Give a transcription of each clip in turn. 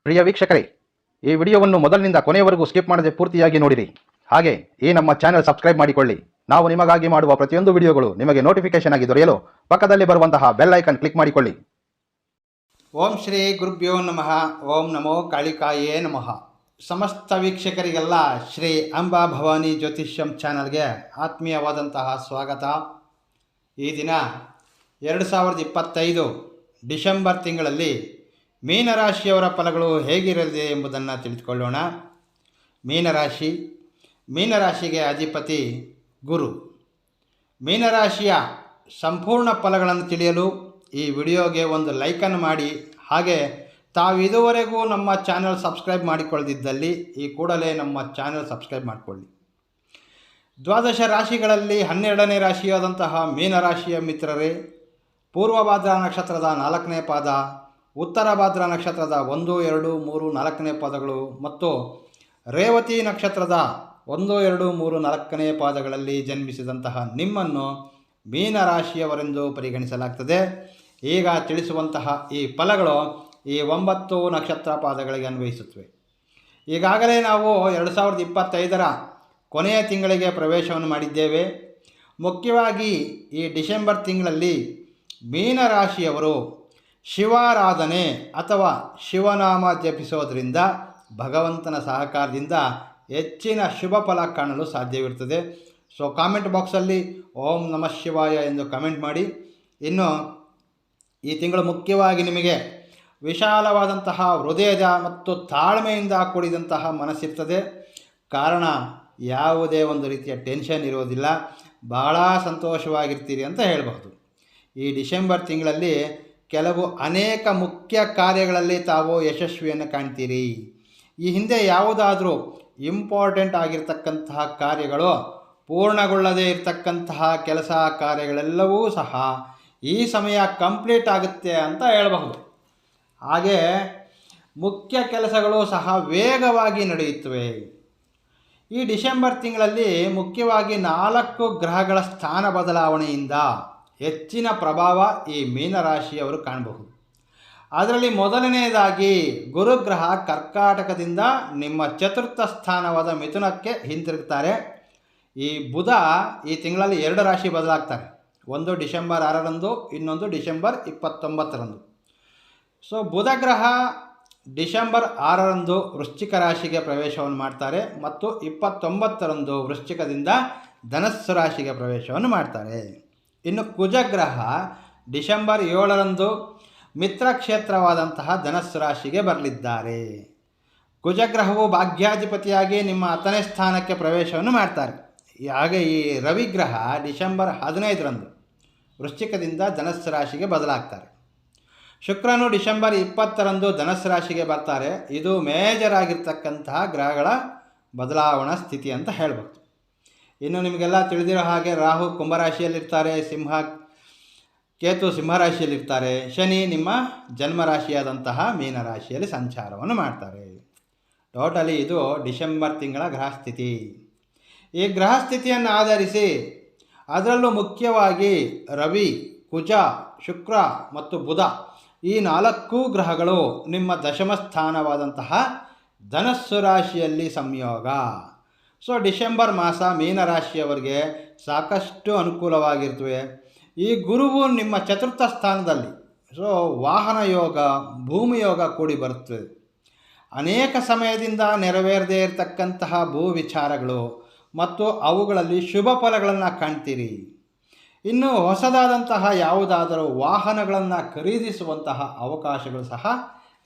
ಪ್ರಿಯ ವೀಕ್ಷಕರೇ, ಈ ವಿಡಿಯೋವನ್ನು ಮೊದಲಿನಿಂದ ಕೊನೆಯವರೆಗೂ ಸ್ಕಿಪ್ ಮಾಡದೆ ಪೂರ್ತಿಯಾಗಿ ನೋಡಿರಿ. ಹಾಗೆ ಈ ನಮ್ಮ ಚಾನೆಲ್ ಸಬ್ಸ್ಕ್ರೈಬ್ ಮಾಡಿಕೊಳ್ಳಿ. ನಾವು ನಿಮಗಾಗಿ ಮಾಡುವ ಪ್ರತಿಯೊಂದು ವಿಡಿಯೋಗಳು ನಿಮಗೆ ನೋಟಿಫಿಕೇಶನ್ ಆಗಿ ದೊರೆಯಲು ಪಕ್ಕದಲ್ಲಿ ಬರುವಂತಹ ಬೆಲ್ ಐಕನ್ ಕ್ಲಿಕ್ ಮಾಡಿಕೊಳ್ಳಿ. ಓಂ ಶ್ರೀ ಗುರುಭ್ಯೋ ನಮಃ. ಓಂ ನಮೋ ಕಾಳಿಕಾಯೇ ನಮಃ. ಸಮಸ್ತ ವೀಕ್ಷಕರಿಗೆಲ್ಲ ಶ್ರೀ ಅಂಬಾ ಭವಾನಿ ಜ್ಯೋತಿಷ್ಯಂ ಚಾನಲ್ಗೆ ಆತ್ಮೀಯವಾದಂತಹ ಸ್ವಾಗತ. ಈ ದಿನ 2025 ಡಿಸೆಂಬರ್ ತಿಂಗಳಲ್ಲಿ ಮೀನರಾಶಿಯವರ ಫಲಗಳು ಹೇಗಿರಲಿದೆ ಎಂಬುದನ್ನು ತಿಳಿದುಕೊಳ್ಳೋಣ. ಮೀನರಾಶಿಗೆ ಅಧಿಪತಿ ಗುರು. ಮೀನರಾಶಿಯ ಸಂಪೂರ್ಣ ಫಲಗಳನ್ನು ತಿಳಿಯಲು ಈ ವಿಡಿಯೋಗೆ ಒಂದು ಲೈಕನ್ನು ಮಾಡಿ, ಹಾಗೆ ತಾವು ಇದುವರೆಗೂ ನಮ್ಮ ಚಾನಲ್ ಸಬ್ಸ್ಕ್ರೈಬ್ ಮಾಡಿಕೊಳ್ಳದಿದ್ದಲ್ಲಿ ಈ ಕೂಡಲೇ ನಮ್ಮ ಚಾನಲ್ ಸಬ್ಸ್ಕ್ರೈಬ್ ಮಾಡಿಕೊಳ್ಳಿ. ದ್ವಾದಶ ರಾಶಿಗಳಲ್ಲಿ 12ನೇ ರಾಶಿಯಾದಂತಹ ಮೀನರಾಶಿಯ ಮಿತ್ರರೇ, ಪೂರ್ವಭಾದ್ರ ನಕ್ಷತ್ರದ 4ನೇ ಪಾದ, ಉತ್ತರ ಭಾದ್ರ ನಕ್ಷತ್ರದ 1, 2, 3, 4ನೇ ಪಾದಗಳು ಮತ್ತು ರೇವತಿ ನಕ್ಷತ್ರದ 1, 2, 3, 4ನೇ ಪಾದಗಳಲ್ಲಿ ಜನ್ಮಿಸಿದಂತಹ ನಿಮ್ಮನ್ನು ಮೀನರಾಶಿಯವರೆಂದು ಪರಿಗಣಿಸಲಾಗ್ತದೆ. ಈಗ ತಿಳಿಸುವಂತಹ ಈ ಫಲಗಳು ಈ 9 ನಕ್ಷತ್ರ ಪಾದಗಳಿಗೆ ಅನ್ವಯಿಸುತ್ತವೆ. ಈಗಾಗಲೇ ನಾವು 2025ರ ಕೊನೆಯ ತಿಂಗಳಿಗೆ ಪ್ರವೇಶವನ್ನು ಮಾಡಿದ್ದೇವೆ. ಮುಖ್ಯವಾಗಿ ಈ ಡಿಸೆಂಬರ್ ತಿಂಗಳಲ್ಲಿ ಮೀನರಾಶಿಯವರು ಶಿವಾರಾಧನೆ ಅಥವಾ ಶಿವನಾಮ ಜಪಿಸೋದ್ರಿಂದ ಭಗವಂತನ ಸಹಕಾರದಿಂದ ಹೆಚ್ಚಿನ ಶುಭ ಫಲ ಕಾಣಲು ಸಾಧ್ಯವಿರುತ್ತದೆ. ಸೊ ಕಾಮೆಂಟ್ ಬಾಕ್ಸಲ್ಲಿ ಓಂ ನಮಃ ಶಿವಾಯ ಎಂದು ಕಮೆಂಟ್ ಮಾಡಿ. ಇನ್ನು ಈ ತಿಂಗಳು ಮುಖ್ಯವಾಗಿ ನಿಮಗೆ ವಿಶಾಲವಾದಂತಹ ಹೃದಯದ ಮತ್ತು ತಾಳ್ಮೆಯಿಂದ ಕೂಡಿದಂತಹ ಮನಸ್ಸಿರ್ತದೆ. ಕಾರಣ ಯಾವುದೇ ಒಂದು ರೀತಿಯ ಟೆನ್ಷನ್ ಇರೋದಿಲ್ಲ, ಬಹಳ ಸಂತೋಷವಾಗಿರ್ತೀರಿ ಅಂತ ಹೇಳಬಹುದು. ಈ ಡಿಸೆಂಬರ್ ತಿಂಗಳಲ್ಲಿ ಅನೇಕ ಮುಖ್ಯ ಕಾರ್ಯಗಳಲ್ಲಿ ತಾವು ಯಶಸ್ವಿಯನ್ನು ಕಾಣ್ತೀರಿ. ಈ ಹಿಂದೆ ಯಾವುದಾದ್ರೂ ಇಂಪಾರ್ಟೆಂಟ್ ಆಗಿರ್ತಕ್ಕಂತಹ ಕಾರ್ಯಗಳು ಪೂರ್ಣಗೊಳ್ಳದೇ ಇರತಕ್ಕಂತಹ ಕೆಲಸ ಕಾರ್ಯಗಳೆಲ್ಲವೂ ಸಹ ಈ ಸಮಯ ಕಂಪ್ಲೀಟ್ ಆಗುತ್ತೆ ಅಂತ ಹೇಳಬಹುದು. ಹಾಗೆ ಮುಖ್ಯ ಕೆಲಸಗಳು ಸಹ ವೇಗವಾಗಿ ನಡೆಯುತ್ತವೆ. ಈ ಡಿಸೆಂಬರ್ ತಿಂಗಳಲ್ಲಿ ಮುಖ್ಯವಾಗಿ 4 ಗ್ರಹಗಳ ಸ್ಥಾನ ಬದಲಾವಣೆಯಿಂದ ಹೆಚ್ಚಿನ ಪ್ರಭಾವ ಈ ಮೀನರಾಶಿಯವರು ಕಾಣಬಹುದು. ಅದರಲ್ಲಿ ಮೊದಲನೆಯದಾಗಿ ಗುರುಗ್ರಹ ಕರ್ಕಾಟಕದಿಂದ ನಿಮ್ಮ ಚತುರ್ಥ ಸ್ಥಾನವಾದ ಮಿಥುನಕ್ಕೆ ಹಿಂತಿರುಗ್ತಾರೆ. ಈ ಬುಧ ಈ ತಿಂಗಳಲ್ಲಿ 2 ರಾಶಿ ಬದಲಾಗ್ತಾರೆ. ಒಂದು ಡಿಸೆಂಬರ್ 6ರಂದು, ಇನ್ನೊಂದು ಡಿಸೆಂಬರ್ 29ರಂದು. ಸೊ ಬುಧ ಗ್ರಹ ಡಿಸೆಂಬರ್ 6ರಂದು ವೃಶ್ಚಿಕ ರಾಶಿಗೆ ಪ್ರವೇಶವನ್ನು ಮಾಡ್ತಾರೆ ಮತ್ತು 29ರಂದು ವೃಶ್ಚಿಕದಿಂದ ಧನಸ್ಸು ರಾಶಿಗೆ ಪ್ರವೇಶವನ್ನು ಮಾಡ್ತಾರೆ. ಇನ್ನು ಕುಜಗ್ರಹ ಡಿಸೆಂಬರ್ 7ರಂದು ಮಿತ್ರ ಕ್ಷೇತ್ರವಾದಂತಹ ಧನಸ್ಸು ರಾಶಿಗೆ ಬರಲಿದ್ದಾರೆ. ಕುಜಗ್ರಹವು ಭಾಗ್ಯಾಧಿಪತಿಯಾಗಿ ನಿಮ್ಮ 10ನೇ ಸ್ಥಾನಕ್ಕೆ ಪ್ರವೇಶವನ್ನು ಮಾಡ್ತಾರೆ. ಹಾಗೆ ಈ ರವಿಗ್ರಹ ಡಿಸೆಂಬರ್ 15ರಂದು ವೃಶ್ಚಿಕದಿಂದ ಧನಸ್ಸು ರಾಶಿಗೆ ಬದಲಾಗ್ತಾರೆ. ಶುಕ್ರನು ಡಿಸೆಂಬರ್ 20ರಂದು ಧನಸ್ಸು ರಾಶಿಗೆ ಬರ್ತಾರೆ. ಇದು ಮೇಜರ್ ಆಗಿರ್ತಕ್ಕಂತಹ ಗ್ರಹಗಳ ಬದಲಾವಣಾ ಸ್ಥಿತಿ ಅಂತ ಹೇಳ್ಬೋದು. ಇನ್ನು ನಿಮಗೆಲ್ಲ ತಿಳಿದಿರೋ ಹಾಗೆ ರಾಹು ಕುಂಭರಾಶಿಯಲ್ಲಿರ್ತಾರೆ, ಕೇತು ಸಿಂಹರಾಶಿಯಲ್ಲಿರ್ತಾರೆ, ಶನಿ ನಿಮ್ಮ ಜನ್ಮರಾಶಿಯಾದಂತಹ ಮೀನರಾಶಿಯಲ್ಲಿ ಸಂಚಾರವನ್ನು ಮಾಡ್ತಾರೆ. ಟೋಟಲಿ ಇದು ಡಿಸೆಂಬರ್ ತಿಂಗಳ ಗ್ರಹಸ್ಥಿತಿ. ಈ ಗ್ರಹಸ್ಥಿತಿಯನ್ನು ಆಧರಿಸಿ ಅದರಲ್ಲೂ ಮುಖ್ಯವಾಗಿ ರವಿ, ಕುಜ, ಶುಕ್ರ ಮತ್ತು ಬುಧ ಈ 4 ಗ್ರಹಗಳು ನಿಮ್ಮ ದಶಮ ಸ್ಥಾನವಾದಂತಹ ಧನಸ್ಸು ರಾಶಿಯಲ್ಲಿ ಸಂಯೋಗ. ಸೊ ಡಿಸೆಂಬರ್ ಮಾಸ ಮೀನರಾಶಿಯವರಿಗೆ ಸಾಕಷ್ಟು ಅನುಕೂಲವಾಗಿರ್ತವೆ. ಈ ಗುರುವು ನಿಮ್ಮ ಚತುರ್ಥ ಸ್ಥಾನದಲ್ಲಿ, ಸೊ ವಾಹನ ಯೋಗ, ಭೂಮಿ ಯೋಗ ಕೂಡಿ ಬರುತ್ತದೆ. ಅನೇಕ ಸಮಯದಿಂದ ನೆರವೇರದೇ ಇರತಕ್ಕಂತಹ ಭೂ ವಿಚಾರಗಳು ಮತ್ತು ಅವುಗಳಲ್ಲಿ ಶುಭ ಫಲಗಳನ್ನು ಕಾಣ್ತೀರಿ. ಇನ್ನು ಹೊಸದಾದಂತಹ ಯಾವುದಾದರೂ ವಾಹನಗಳನ್ನು ಖರೀದಿಸುವಂತಹ ಅವಕಾಶಗಳು ಸಹ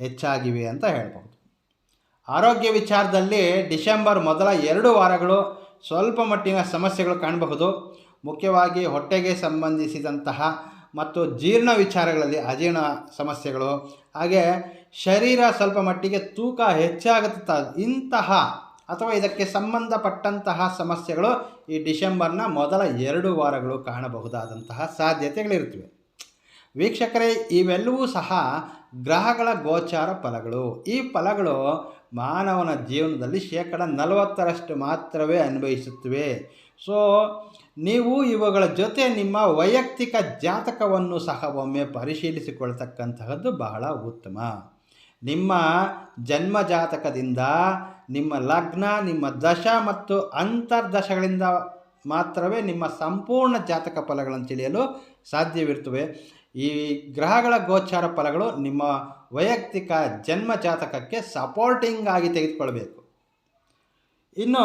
ಹೆಚ್ಚಾಗಿವೆ ಅಂತ ಹೇಳ್ಬೋದು. ಆರೋಗ್ಯ ವಿಚಾರದಲ್ಲಿ ಡಿಸೆಂಬರ್ ಮೊದಲ 2 ವಾರಗಳು ಸ್ವಲ್ಪ ಮಟ್ಟಿನ ಸಮಸ್ಯೆಗಳು ಕಾಣಬಹುದು. ಮುಖ್ಯವಾಗಿ ಹೊಟ್ಟೆಗೆ ಸಂಬಂಧಿಸಿದಂತಹ ಮತ್ತು ಜೀರ್ಣ ವಿಚಾರಗಳಲ್ಲಿ ಅಜೀರ್ಣ ಸಮಸ್ಯೆಗಳು, ಹಾಗೆ ಶರೀರ ಸ್ವಲ್ಪ ಮಟ್ಟಿಗೆ ತೂಕ ಹೆಚ್ಚಾಗುತ್ತಾ ಇಂತಹ ಅಥವಾ ಇದಕ್ಕೆ ಸಂಬಂಧಪಟ್ಟಂತಹ ಸಮಸ್ಯೆಗಳು ಈ ಡಿಸೆಂಬರ್ನ ಮೊದಲ 2 ವಾರಗಳು ಕಾಣಬಹುದಾದಂತಹ ಸಾಧ್ಯತೆಗಳಿರುತ್ತವೆ. ವೀಕ್ಷಕರೇ, ಇವೆಲ್ಲವೂ ಸಹ ಗ್ರಹಗಳ ಗೋಚಾರ ಫಲಗಳು. ಈ ಫಲಗಳು ಮಾನವನ ಜೀವನದಲ್ಲಿ 40% ಮಾತ್ರವೇ ಅನ್ವಯಿಸುತ್ತವೆ. ಸೊ ನೀವು ಇವುಗಳ ಜೊತೆ ನಿಮ್ಮ ವೈಯಕ್ತಿಕ ಜಾತಕವನ್ನು ಸಹ ಒಮ್ಮೆ ಪರಿಶೀಲಿಸಿಕೊಳ್ತಕ್ಕಂತಹದ್ದು ಬಹಳ ಉತ್ತಮ. ನಿಮ್ಮ ಜನ್ಮ ಜಾತಕದಿಂದ ನಿಮ್ಮ ಲಗ್ನ, ನಿಮ್ಮ ದಶ ಮತ್ತು ಅಂತರ್ದಶಗಳಿಂದ ಮಾತ್ರವೇ ನಿಮ್ಮ ಸಂಪೂರ್ಣ ಜಾತಕ ಫಲಗಳನ್ನು ತಿಳಿಯಲು ಸಾಧ್ಯವಿರುತ್ತವೆ. ಈ ಗ್ರಹಗಳ ಗೋಚಾರ ಫಲಗಳು ನಿಮ್ಮ ವೈಯಕ್ತಿಕ ಜನ್ಮ ಜಾತಕಕ್ಕೆ ಸಪೋರ್ಟಿಂಗ್ ಆಗಿ ತೆಗೆದುಕೊಳ್ಬೇಕು. ಇನ್ನು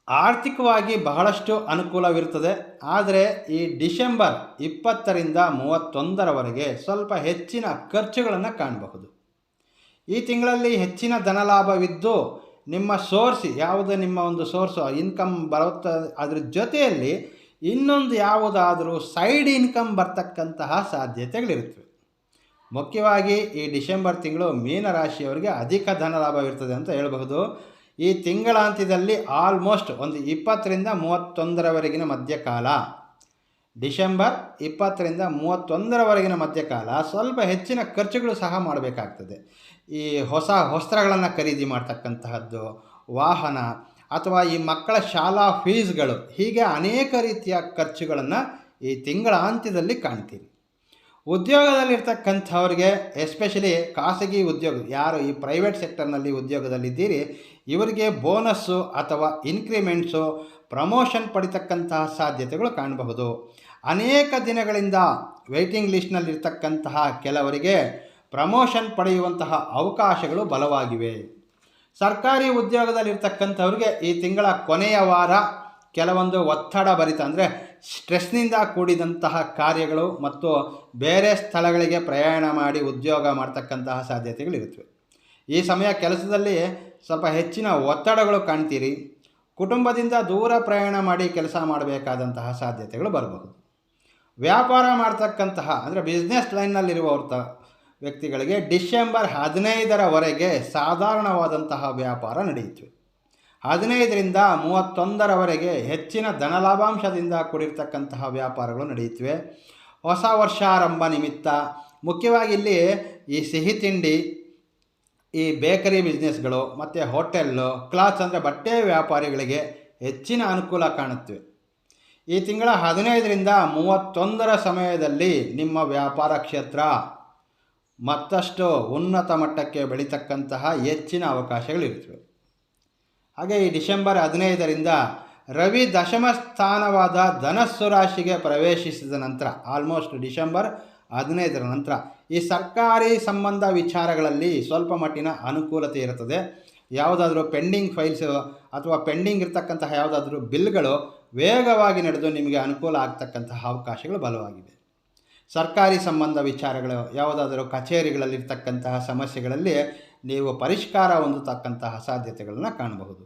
ಆರ್ಥಿಕವಾಗಿ ಬಹಳಷ್ಟು ಅನುಕೂಲವಿರುತ್ತದೆ. ಆದರೆ ಈ ಡಿಸೆಂಬರ್ 20ರಿಂದ 31ರವರೆಗೆ ಸ್ವಲ್ಪ ಹೆಚ್ಚಿನ ಖರ್ಚುಗಳನ್ನು ಕಾಣಬಹುದು. ಈ ತಿಂಗಳಲ್ಲಿ ಹೆಚ್ಚಿನ ಧನಲಾಭವಿದ್ದು ನಿಮ್ಮ ಸೋರ್ಸ್ ಯಾವುದು, ನಿಮ್ಮ ಒಂದು ಸೋರ್ಸು ಇನ್ಕಮ್ ಬರುತ್ತೆ, ಅದ್ರ ಜೊತೆಯಲ್ಲಿ ಇನ್ನೊಂದು ಯಾವುದಾದರೂ ಸೈಡ್ ಇನ್ಕಮ್ ಬರ್ತಕ್ಕಂತಹ ಸಾಧ್ಯತೆಗಳಿರುತ್ತವೆ. ಮುಖ್ಯವಾಗಿ ಈ ಡಿಸೆಂಬರ್ ತಿಂಗಳು ಮೀನರಾಶಿಯವರಿಗೆ ಅಧಿಕ ಧನಲಾಭವಿರ್ತದೆ ಅಂತ ಹೇಳಬಹುದು. ಈ ತಿಂಗಳಾಂತ್ಯದಲ್ಲಿ ಆಲ್ಮೋಸ್ಟ್ ಒಂದು 20ರಿಂದ 31ರವರೆಗಿನ ಮಧ್ಯಕಾಲ, ಡಿಸೆಂಬರ್ 20ರಿಂದ 31ರವರೆಗಿನ ಮಧ್ಯಕಾಲ ಸ್ವಲ್ಪ ಹೆಚ್ಚಿನ ಖರ್ಚುಗಳು ಸಹ ಮಾಡಬೇಕಾಗ್ತದೆ. ಈ ಹೊಸ ವಸ್ತ್ರಗಳನ್ನು ಖರೀದಿ ಮಾಡ್ತಕ್ಕಂತಹದ್ದು, ವಾಹನ ಅಥವಾ ಈ ಮಕ್ಕಳ ಶಾಲಾ ಫೀಸ್ಗಳು, ಹೀಗೆ ಅನೇಕ ರೀತಿಯ ಖರ್ಚುಗಳನ್ನು ಈ ತಿಂಗಳ ಅಂತ್ಯದಲ್ಲಿ ಕಾಣ್ತೀರಿ. ಉದ್ಯೋಗದಲ್ಲಿರ್ತಕ್ಕಂಥವ್ರಿಗೆ, ಎಸ್ಪೆಷಲಿ ಖಾಸಗಿ ಉದ್ಯೋಗ, ಯಾರು ಈ ಪ್ರೈವೇಟ್ ಸೆಕ್ಟರ್ನಲ್ಲಿ ಉದ್ಯೋಗದಲ್ಲಿದ್ದೀರಿ, ಇವರಿಗೆ ಬೋನಸ್ಸು ಅಥವಾ ಇನ್ಕ್ರಿಮೆಂಟ್ಸು, ಪ್ರಮೋಷನ್ ಪಡಿತಕ್ಕಂತಹ ಸಾಧ್ಯತೆಗಳು ಕಾಣಬಹುದು. ಅನೇಕ ದಿನಗಳಿಂದ ವೆಯ್ಟಿಂಗ್ ಲಿಸ್ಟ್ನಲ್ಲಿರ್ತಕ್ಕಂತಹ ಕೆಲವರಿಗೆ ಪ್ರಮೋಷನ್ ಪಡೆಯುವಂತಹ ಅವಕಾಶಗಳು ಬಲವಾಗಿವೆ. ಸರ್ಕಾರಿ ಉದ್ಯೋಗದಲ್ಲಿರ್ತಕ್ಕಂಥವ್ರಿಗೆ ಈ ತಿಂಗಳ ಕೊನೆಯ ವಾರ ಕೆಲವೊಂದು ಒತ್ತಡ ಭರಿತ, ಅಂದರೆ ಸ್ಟ್ರೆಸ್ನಿಂದ ಕೂಡಿದಂತಹ ಕಾರ್ಯಗಳು ಮತ್ತು ಬೇರೆ ಸ್ಥಳಗಳಿಗೆ ಪ್ರಯಾಣ ಮಾಡಿ ಉದ್ಯೋಗ ಮಾಡ್ತಕ್ಕಂತಹ ಸಾಧ್ಯತೆಗಳಿರುತ್ತವೆ. ಈ ಸಮಯ ಕೆಲಸದಲ್ಲಿ ಸ್ವಲ್ಪ ಹೆಚ್ಚಿನ ಒತ್ತಡಗಳು ಕಾಣ್ತೀರಿ. ಕುಟುಂಬದಿಂದ ದೂರ ಪ್ರಯಾಣ ಮಾಡಿ ಕೆಲಸ ಮಾಡಬೇಕಾದಂತಹ ಸಾಧ್ಯತೆಗಳು ಬರಬಹುದು. ವ್ಯಾಪಾರ ಮಾಡ್ತಕ್ಕಂತಹ, ಅಂದರೆ ಬಿಸ್ನೆಸ್ ಲೈನ್ನಲ್ಲಿರುವವರ್ತ ವ್ಯಕ್ತಿಗಳಿಗೆ ಡಿಸೆಂಬರ್ 15ರವರೆಗೆ ಸಾಧಾರಣವಾದಂತಹ ವ್ಯಾಪಾರ ನಡೆಯುತ್ತವೆ. 15ರಿಂದ 31ರವರೆಗೆ ಹೆಚ್ಚಿನ ಧನಲಾಭಾಂಶದಿಂದ ಕೂಡಿರ್ತಕ್ಕಂತಹ ವ್ಯಾಪಾರಗಳು ನಡೆಯುತ್ತವೆ. ಹೊಸ ವರ್ಷಾರಂಭ ನಿಮಿತ್ತ ಮುಖ್ಯವಾಗಿ ಇಲ್ಲಿ ಈ ಸಿಹಿ ತಿಂಡಿ, ಈ ಬೇಕರಿ ಬಿಸ್ನೆಸ್ಗಳು ಮತ್ತು ಹೋಟೆಲ್ಲು, ಕ್ಲಾತ್ಸ್ ಅಂದರೆ ಬಟ್ಟೆ ವ್ಯಾಪಾರಿಗಳಿಗೆ ಹೆಚ್ಚಿನ ಅನುಕೂಲ ಕಾಣುತ್ತವೆ. ಈ ತಿಂಗಳ 15ರಿಂದ 31ರ ಸಮಯದಲ್ಲಿ ನಿಮ್ಮ ವ್ಯಾಪಾರ ಕ್ಷೇತ್ರ ಮತ್ತಷ್ಟು ಉನ್ನತ ಮಟ್ಟಕ್ಕೆ ಬೆಳೀತಕ್ಕಂತಹ ಹೆಚ್ಚಿನ ಅವಕಾಶಗಳಿರ್ತವೆ. ಹಾಗೆ ಈ ಡಿಸೆಂಬರ್ 15ರಿಂದ ರವಿ ದಶಮ ಸ್ಥಾನವಾದ ಧನಸ್ಸು ರಾಶಿಗೆ ಪ್ರವೇಶಿಸಿದ ನಂತರ, ಆಲ್ಮೋಸ್ಟ್ ಡಿಸೆಂಬರ್ 15ರ ನಂತರ ಈ ಸರ್ಕಾರಿ ಸಂಬಂಧ ವಿಚಾರಗಳಲ್ಲಿ ಸ್ವಲ್ಪ ಮಟ್ಟಿನ ಅನುಕೂಲತೆ ಇರುತ್ತದೆ. ಯಾವುದಾದ್ರೂ ಪೆಂಡಿಂಗ್ ಫೈಲ್ಸು ಅಥವಾ ಪೆಂಡಿಂಗ್ ಇರ್ತಕ್ಕಂತಹ ಯಾವುದಾದ್ರೂ ಬಿಲ್ಗಳು ವೇಗವಾಗಿ ನಡೆದು ನಿಮಗೆ ಅನುಕೂಲ ಆಗ್ತಕ್ಕಂತಹ ಅವಕಾಶಗಳು ಬಲವಾಗಿವೆ. ಸರ್ಕಾರಿ ಸಂಬಂಧ ವಿಚಾರಗಳು, ಯಾವುದಾದರೂ ಕಚೇರಿಗಳಲ್ಲಿರ್ತಕ್ಕಂತಹ ಸಮಸ್ಯೆಗಳಲ್ಲಿ ನೀವು ಪರಿಷ್ಕಾರ ಹೊಂದತಕ್ಕಂತಹ ಸಾಧ್ಯತೆಗಳನ್ನು ಕಾಣಬಹುದು.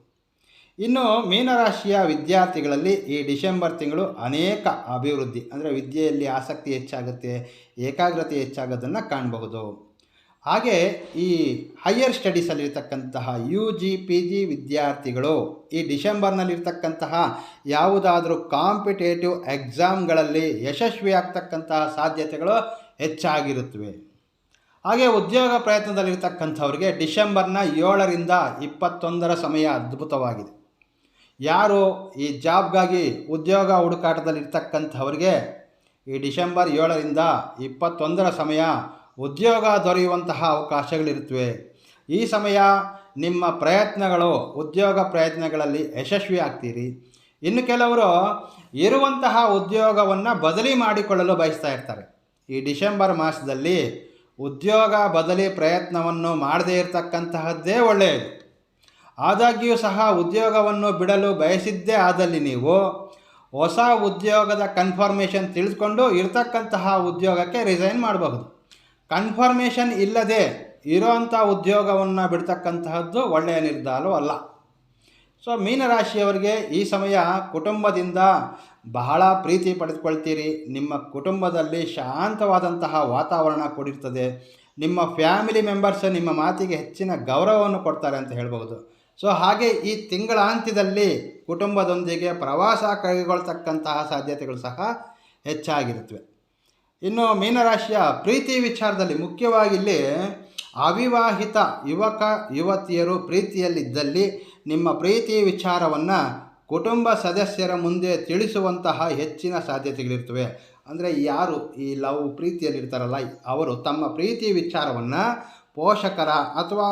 ಇನ್ನು ಮೀನರಾಶಿಯ ವಿದ್ಯಾರ್ಥಿಗಳಲ್ಲಿ ಈ ಡಿಸೆಂಬರ್ ತಿಂಗಳು ಅನೇಕ ಅಭಿವೃದ್ಧಿ, ಅಂದರೆ ವಿದ್ಯೆಯಲ್ಲಿ ಆಸಕ್ತಿ ಹೆಚ್ಚಾಗುತ್ತೆ, ಏಕಾಗ್ರತೆ ಹೆಚ್ಚಾಗೋದನ್ನು ಕಾಣಬಹುದು. ಹಾಗೆ ಈ ಹೈಯರ್ ಸ್ಟಡೀಸಲ್ಲಿರ್ತಕ್ಕಂತಹ UG PG ವಿದ್ಯಾರ್ಥಿಗಳು ಈ ಡಿಸೆಂಬರ್ನಲ್ಲಿರ್ತಕ್ಕಂತಹ ಯಾವುದಾದ್ರೂ ಕಾಂಪಿಟೇಟಿವ್ ಎಕ್ಸಾಮ್ಗಳಲ್ಲಿ ಯಶಸ್ವಿಯಾಗ್ತಕ್ಕಂತಹ ಸಾಧ್ಯತೆಗಳು ಹೆಚ್ಚಾಗಿರುತ್ತವೆ. ಹಾಗೆ ಉದ್ಯೋಗ ಪ್ರಯತ್ನದಲ್ಲಿರ್ತಕ್ಕಂಥವ್ರಿಗೆ ಡಿಸೆಂಬರ್ನ 7ರಿಂದ 21ರ ಸಮಯ ಅದ್ಭುತವಾಗಿದೆ. ಯಾರು ಈ ಜಾಬ್ಗಾಗಿ ಉದ್ಯೋಗ ಹುಡುಕಾಟದಲ್ಲಿರ್ತಕ್ಕಂಥವ್ರಿಗೆ ಈ ಡಿಸೆಂಬರ್ 7ರಿಂದ 21ರ ಸಮಯ ಉದ್ಯೋಗ ದೊರೆಯುವಂತಹ ಅವಕಾಶಗಳಿರುತ್ತವೆ. ಈ ಸಮಯ ನಿಮ್ಮ ಪ್ರಯತ್ನಗಳು, ಉದ್ಯೋಗ ಪ್ರಯತ್ನಗಳಲ್ಲಿ ಯಶಸ್ವಿ ಆಗ್ತೀರಿ. ಇನ್ನು ಕೆಲವರು ಇರುವಂತಹ ಉದ್ಯೋಗವನ್ನು ಬದಲಿ ಮಾಡಿಕೊಳ್ಳಲು ಬಯಸ್ತಾ ಇರ್ತಾರೆ. ಈ ಡಿಸೆಂಬರ್ ಮಾಸದಲ್ಲಿ ಉದ್ಯೋಗ ಬದಲಿ ಪ್ರಯತ್ನವನ್ನು ಮಾಡದೇ ಇರತಕ್ಕಂತಹದ್ದೇ ಒಳ್ಳೆಯದು. ಆದಾಗ್ಯೂ ಸಹ ಉದ್ಯೋಗವನ್ನು ಬಿಡಲು ಬಯಸಿದ್ದೇ ಆದಲ್ಲಿ ನೀವು ಹೊಸ ಉದ್ಯೋಗದ ಕನ್ಫರ್ಮೇಷನ್ ತಿಳಿದುಕೊಂಡು ಇರತಕ್ಕಂತಹ ಉದ್ಯೋಗಕ್ಕೆ ರಿಸೈನ್ ಮಾಡಬಹುದು. ಕನ್ಫರ್ಮೇಷನ್ ಇಲ್ಲದೆ ಇರೋವಂಥ ಉದ್ಯೋಗವನ್ನು ಬಿಡ್ತಕ್ಕಂತಹದ್ದು ಒಳ್ಳೆಯ ನಿರ್ಧಾರವೂ ಅಲ್ಲ. ಸೊ ಮೀನರಾಶಿಯವರಿಗೆ ಈ ಸಮಯ ಕುಟುಂಬದಿಂದ ಬಹಳ ಪ್ರೀತಿ ಪಡೆದುಕೊಳ್ತೀರಿ. ನಿಮ್ಮ ಕುಟುಂಬದಲ್ಲಿ ಶಾಂತವಾದಂತಹ ವಾತಾವರಣ ಕೂಡಿರ್ತದೆ. ನಿಮ್ಮ ಫ್ಯಾಮಿಲಿ ಮೆಂಬರ್ಸ್ ನಿಮ್ಮ ಮಾತಿಗೆ ಹೆಚ್ಚಿನ ಗೌರವವನ್ನು ಕೊಡ್ತಾರೆ ಅಂತ ಹೇಳ್ಬೋದು. ಸೊ ಹಾಗೆ ಈ ತಿಂಗಳ ಅಂತ್ಯದಲ್ಲಿ ಕುಟುಂಬದೊಂದಿಗೆ ಪ್ರವಾಸ ಕೈಗೊಳ್ತಕ್ಕಂತಹ ಸಾಧ್ಯತೆಗಳು ಸಹ ಹೆಚ್ಚಾಗಿರುತ್ತವೆ. ಇನ್ನು ಮೀನರಾಶಿಯ ಪ್ರೀತಿ ವಿಚಾರದಲ್ಲಿ ಮುಖ್ಯವಾಗಿ ಇಲ್ಲಿ ಅವಿವಾಹಿತ ಯುವಕ ಯುವತಿಯರು ಪ್ರೀತಿಯಲ್ಲಿದ್ದಲ್ಲಿ ನಿಮ್ಮ ಪ್ರೀತಿ ವಿಚಾರವನ್ನು ಕುಟುಂಬ ಸದಸ್ಯರ ಮುಂದೆ ತಿಳಿಸುವಂತಹ ಹೆಚ್ಚಿನ ಸಾಧ್ಯತೆಗಳಿರ್ತವೆ. ಅಂದರೆ ಯಾರು ಈ ಪ್ರೀತಿಯಲ್ಲಿರ್ತಾರಲ್ಲ ಅವರು ತಮ್ಮ ಪ್ರೀತಿ ವಿಚಾರವನ್ನು ಪೋಷಕರ ಅಥವಾ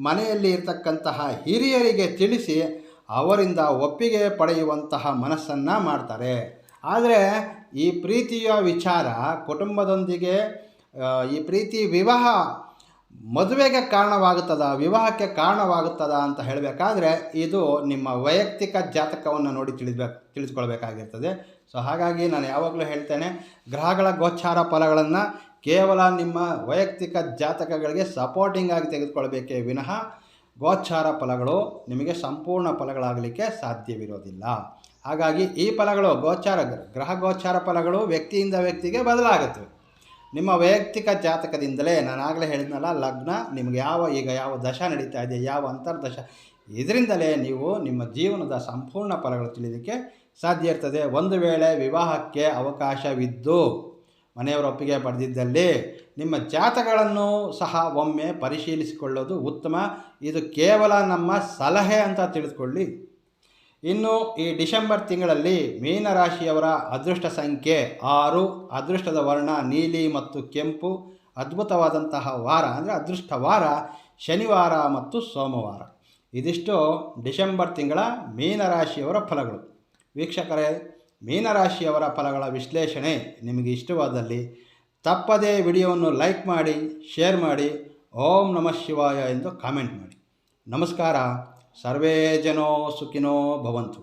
ಮನೆಯಲ್ಲಿ ಇರತಕ್ಕಂತಹ ಹಿರಿಯರಿಗೆ ತಿಳಿಸಿ ಅವರಿಂದ ಒಪ್ಪಿಗೆ ಪಡೆಯುವಂತಹ ಮನಸ್ಸನ್ನು ಮಾಡ್ತಾರೆ. ಆದರೆ ಈ ಪ್ರೀತಿಯ ವಿಚಾರ ಕುಟುಂಬದೊಂದಿಗೆ ಈ ಪ್ರೀತಿ ವಿವಾಹ ಮದುವೆಗೆ ಕಾರಣವಾಗುತ್ತದ, ವಿವಾಹಕ್ಕೆ ಕಾರಣವಾಗುತ್ತದ ಅಂತ ಹೇಳಬೇಕಾದ್ರೆ ಇದು ನಿಮ್ಮ ವೈಯಕ್ತಿಕ ಜಾತಕವನ್ನು ನೋಡಿ ತಿಳಿದುಕೊಳ್ಬೇಕಾಗಿರ್ತದೆ. ಸೊ ಹಾಗಾಗಿ ನಾನು ಯಾವಾಗಲೂ ಹೇಳ್ತೇನೆ, ಗ್ರಹಗಳ ಗೋಚಾರ ಫಲಗಳನ್ನು ಕೇವಲ ನಿಮ್ಮ ವೈಯಕ್ತಿಕ ಜಾತಕಗಳಿಗೆ ಸಪೋರ್ಟಿಂಗ್ ಆಗಿ ತೆಗೆದುಕೊಳ್ಬೇಕೇ ವಿನಃ ಗೋಚಾರ ಫಲಗಳು ನಿಮಗೆ ಸಂಪೂರ್ಣ ಫಲಗಳಾಗಲಿಕ್ಕೆ ಸಾಧ್ಯವಿರೋದಿಲ್ಲ. ಹಾಗಾಗಿ ಈ ಫಲಗಳು ಗ್ರಹ ಗೋಚಾರ ಫಲಗಳು ವ್ಯಕ್ತಿಯಿಂದ ವ್ಯಕ್ತಿಗೆ ಬದಲಾಗುತ್ತವೆ. ನಿಮ್ಮ ವೈಯಕ್ತಿಕ ಜಾತಕದಿಂದಲೇ ನಾನಾಗಲೇ ಹೇಳಿದ್ನಲ್ಲ, ಲಗ್ನ ನಿಮಗೆ ಯಾವ ದಶ ನಡೀತಾ ಇದೆ, ಯಾವ ಅಂತರ್ದಶ, ಇದರಿಂದಲೇ ನೀವು ನಿಮ್ಮ ಜೀವನದ ಸಂಪೂರ್ಣ ಫಲಗಳು ತಿಳಿಯೋದಕ್ಕೆ ಸಾಧ್ಯ ಇರ್ತದೆ. ಒಂದು ವೇಳೆ ವಿವಾಹಕ್ಕೆ ಅವಕಾಶವಿದ್ದು ಮನೆಯವರ ಒಪ್ಪಿಗೆ ಪಡೆದಿದ್ದಲ್ಲಿ ನಿಮ್ಮ ಜಾತಕಗಳನ್ನು ಸಹ ಒಮ್ಮೆ ಪರಿಶೀಲಿಸಿಕೊಳ್ಳೋದು ಉತ್ತಮ. ಇದು ಕೇವಲ ನಮ್ಮ ಸಲಹೆ ಅಂತ ತಿಳಿದುಕೊಳ್ಳಿ. ಇನ್ನು ಈ ಡಿಸೆಂಬರ್ ತಿಂಗಳಲ್ಲಿ ಮೀನರಾಶಿಯವರ ಅದೃಷ್ಟ ಸಂಖ್ಯೆ 6, ಅದೃಷ್ಟದ ವರ್ಣ ನೀಲಿ ಮತ್ತು ಕೆಂಪು, ಅದ್ಭುತವಾದಂತಹ ವಾರ ಅಂದರೆ ಅದೃಷ್ಟ ವಾರ ಶನಿವಾರ ಮತ್ತು ಸೋಮವಾರ. ಇದಿಷ್ಟು ಡಿಸೆಂಬರ್ ತಿಂಗಳ ಮೀನರಾಶಿಯವರ ಫಲಗಳು. ವೀಕ್ಷಕರೇ, ಮೀನರಾಶಿಯವರ ಫಲಗಳ ವಿಶ್ಲೇಷಣೆ ನಿಮಗೆ ಇಷ್ಟವಾದಲ್ಲಿ ತಪ್ಪದೇ ವಿಡಿಯೋವನ್ನು ಲೈಕ್ ಮಾಡಿ, ಶೇರ್ ಮಾಡಿ, ಓಂ ನಮಃ ಶಿವಾಯ ಎಂದು ಕಾಮೆಂಟ್ ಮಾಡಿ. ನಮಸ್ಕಾರ. ಸರ್ವೇ ಜನೋ ಸುಖಿನೋ ಭವಂತು.